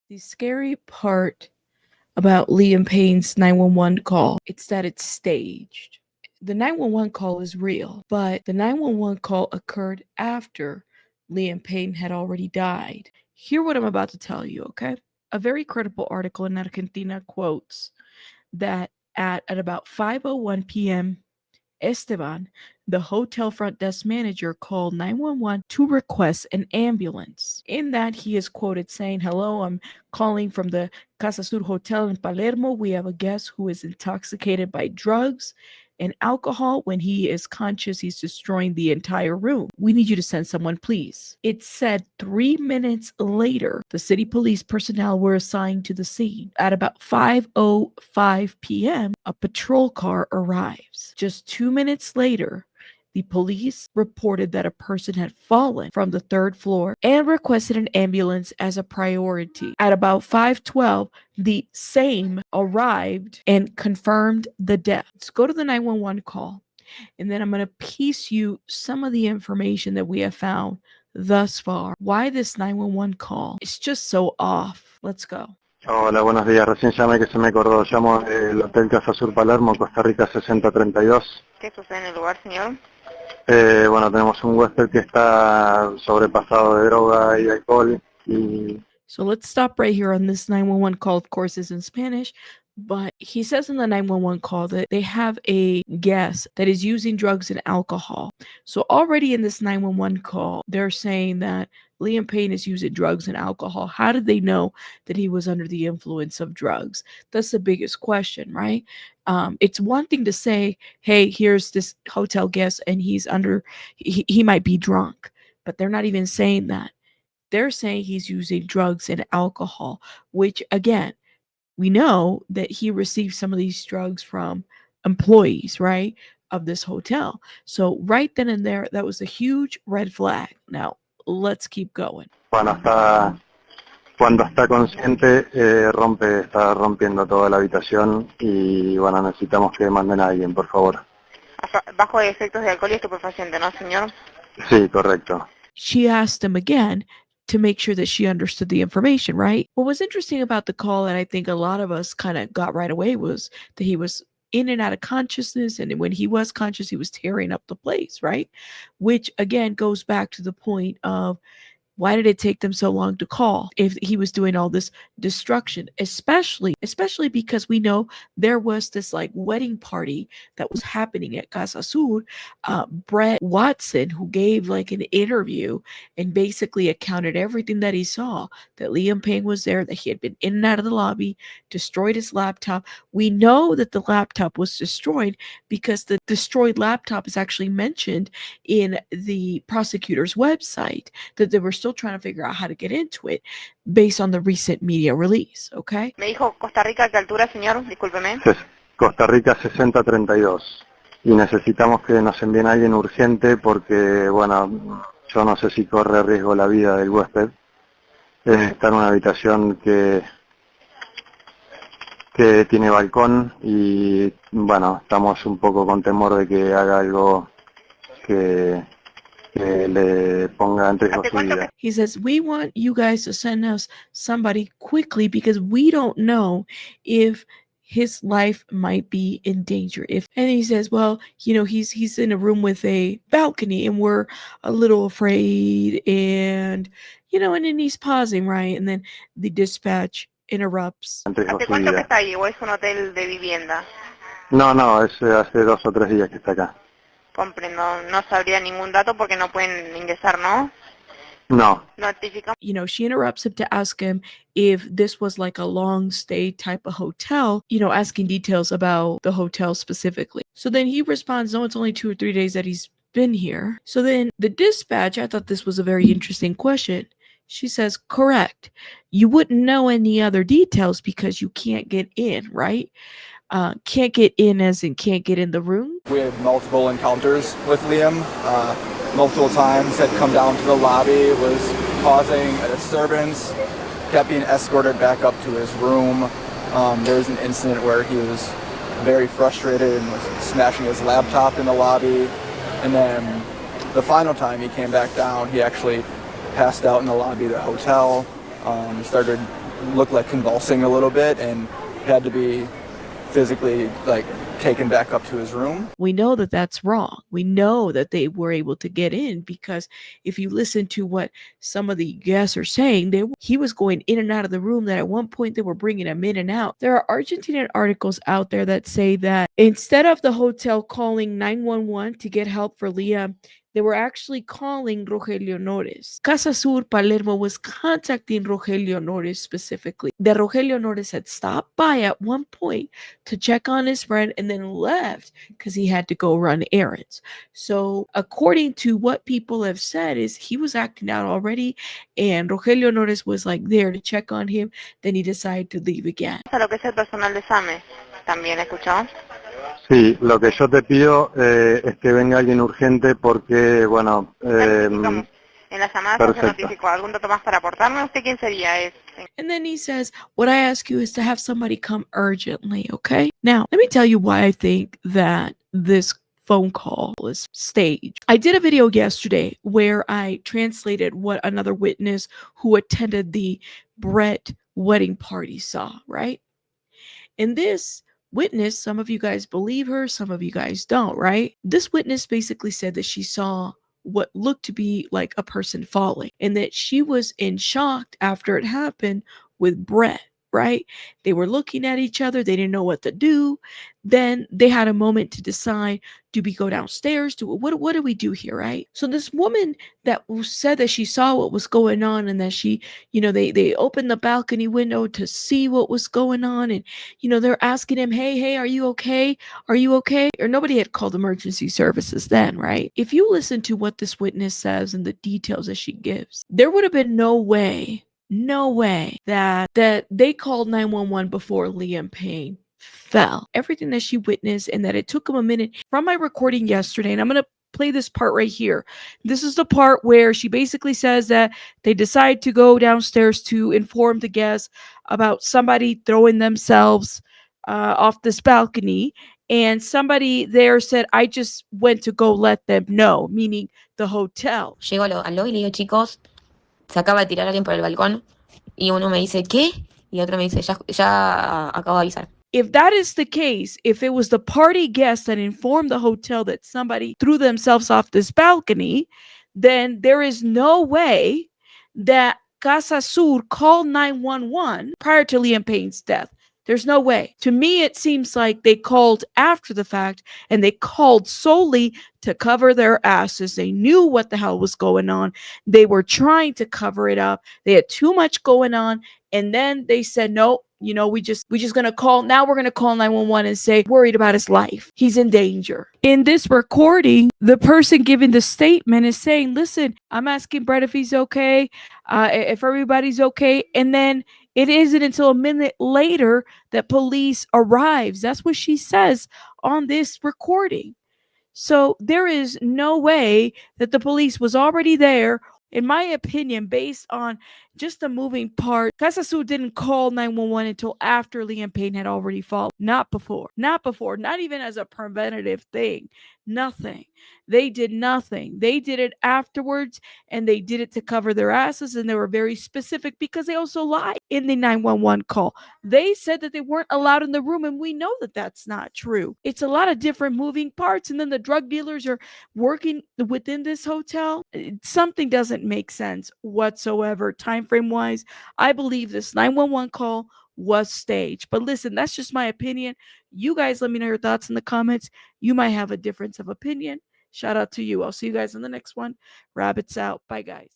The scary part about Liam Payne's 911 call, it's that it's staged. The 911 call is real, but the 911 call occurred after Liam Payne had already died. Hear what I'm about to tell you, okay? A very credible article in Argentina quotes that at about 5:01 p.m. Esteban, the hotel front desk manager, called 911 to request an ambulance. In that, he is quoted saying, "Hello, I'm calling from the Casa Sur Hotel in Palermo. We have a guest who is intoxicated by drugs and alcohol. When he is conscious, he's destroying the entire room. We need you to send someone, please." It said 3 minutes later, the city police personnel were assigned to the scene. At about 5:05 p.m., a patrol car arrives. Just 2 minutes later, the police reported that a person had fallen from the third floor and requested an ambulance as a priority. At about 5:12, the same arrived and confirmed the death. Let's go to the 911 call, and then I'm going to piece you some of the information that we have found thus far. Why this 911 call is just so off. Let's go. Hola, buenos días. Recién llamé que se me acordó. Llamo del Hotel Casa Sur Palermo, Costa Rica 6032. ¿Qué sucede en el lugar, señor? Bueno, tenemos un huésped que está sobrepasado de droga y alcohol. So let's stop right here on this 911 call. Of course, is in Spanish, but he says in the 911 call that they have a guest that is using drugs and alcohol. So already in this 911 call, they're saying that Liam Payne is using drugs and alcohol. How did they know that he was under the influence of drugs? That's the biggest question, right? It's one thing to say, hey, here's this hotel guest and he might be drunk, but they're not even saying that. They're saying he's using drugs and alcohol, which again, we know that he received some of these drugs from employees, right, of this hotel. So right then and there, that was a huge red flag. Now, let's keep going. Cuando está consciente, está rompiendo toda la habitación y bueno, necesitamos que manden a alguien, por favor. Bajo efectos de alcohol y estupefaciente, ¿no, señor? Sí, correcto. She asked him again to make sure that she understood the information, right? What was interesting about the call, and I think a lot of us kind of got right away, was that he was in and out of consciousness, and when he was conscious, he was tearing up the place, right? Which again goes back to the point of, why did it take them so long to call if he was doing all this destruction? Especially because we know there was this like wedding party that was happening at Casa Sur. Brett Watson, who gave like an interview and basically accounted everything that he saw, that Liam Payne was there, that he had been in and out of the lobby, destroyed his laptop. We know that the laptop was destroyed because the destroyed laptop is actually mentioned in the prosecutor's website, that they were still trying to figure out how to get into it based on the recent media release, okay? Me dijo Costa Rica, ¿qué altura, señor? Discúlpeme. Costa Rica 6032. Y necesitamos que nos envíen a alguien urgente porque, bueno, yo no sé si corre riesgo la vida del huésped. Está en una habitación que tiene balcón y, bueno, estamos un poco con temor de que haga algo que le ponga en riesgo su vida. He says, we want you guys to send us somebody quickly because we don't know if his life might be in danger. And he says, well, you know, he's in a room with a balcony and we're a little afraid, and you know, and then he's pausing, right? And then the dispatch interrupts. ¿Hace cuánto que está ahí o es un hotel de vivienda? No, es hace 2 o 3 días que está acá. Comprendo, no sabría ningún dato porque no pueden ingresar, ¿no? No. You know, she interrupts him to ask him if this was like a long stay type of hotel, you know, asking details about the hotel specifically. So then he responds, no, it's only 2 or 3 days that he's been here. So then the dispatch, I thought this was a very interesting question. She says, correct. You wouldn't know any other details because you can't get in, right? Can't get in as in can't get in the room. We had multiple encounters with Liam. Multiple times had come down to the lobby, was causing a disturbance, kept being escorted back up to his room. There was an incident where he was very frustrated and was smashing his laptop in the lobby. And then the final time he came back down, he actually passed out in the lobby of the hotel, started looked like convulsing a little bit and had to be physically like taken back up to his room. We know that that's wrong. We know that they were able to get in because if you listen to what some of the guests are saying, he was going in and out of the room, that at one point they were bringing him in and out. There are Argentinian articles out there that say that instead of the hotel calling 911 to get help for Liam, they were actually calling Rogelio Nores. Casa Sur Palermo was contacting Rogelio Nores specifically. That Rogelio Nores had stopped by at one point to check on his friend and then left because he had to go run errands. So according to what people have said is he was acting out already and Rogelio Nores was like there to check on him. Then he decided to leave again. A lo que es el personal de SAME, también escuchó. Sí, lo que yo te pido es que venga alguien urgente porque, bueno... En la llamada se perfecto. notificó. ¿Algún dato más para aportarme? ¿Usted quién sería? And then he says, what I ask you is to have somebody come urgently, okay? Now, let me tell you why I think that this phone call is staged. I did a video yesterday where I translated what another witness who attended the Brett wedding party saw, right? And this witness, some of you guys believe her, some of you guys don't, right? This witness basically said that she saw what looked to be like a person falling and that she was in shock after it happened with Brett, right? They were looking at each other, they didn't know what to do. Then they had a moment to decide, do we go downstairs? What do we do here, right? So this woman that said that she saw what was going on and that she, they opened the balcony window to see what was going on, and they're asking him, hey, are you okay? Are you okay? Or nobody had called emergency services then, right? If you listen to what this witness says and the details that she gives, there would have been no way that they called 911 before Liam Payne fell. Everything that she witnessed, and that it took him a minute from my recording yesterday, and I'm going to play this part right here. This is the part where she basically says that they decide to go downstairs to inform the guests about somebody throwing themselves off this balcony, and somebody there said, I just went to go let them know, meaning the hotel. Llego al lobby y le digo, chicos, se acaba de tirar alguien por el balcón. Y uno me dice, ¿qué? Y otro me dice, ya acabo de avisar. If that is the case, if it was the party guest that informed the hotel that somebody threw themselves off this balcony, then there is no way that Casa Sur called 911 prior to Liam Payne's death. There's no way. To me, it seems like they called after the fact, and they called solely to cover their asses. They knew what the hell was going on. They were trying to cover it up. They had too much going on. And then they said, no, we just gonna call. Now we're gonna call 911 and say, worried about his life. He's in danger. In this recording, the person giving the statement is saying, listen, I'm asking Brett if he's okay, if everybody's okay. And then it isn't until a minute later that police arrives. That's what she says on this recording. So there is no way that the police was already there. In my opinion, based on just the moving part, Casa Sur didn't call 911 until after Liam Payne had already fallen. Not before. Not even as a preventative thing. Nothing. They did nothing. They did it afterwards, and they did it to cover their asses, and they were very specific because they also lied in the 911 call. They said that they weren't allowed in the room, and we know that that's not true. It's a lot of different moving parts, and then the drug dealers are working within this hotel. Something doesn't make sense whatsoever. Time frame wise, I believe this 911 call was staged. But listen, that's just my opinion. You guys let me know your thoughts in the comments. You might have a difference of opinion. Shout out to you. I'll see you guys in the next one. Rabbits out. Bye, guys.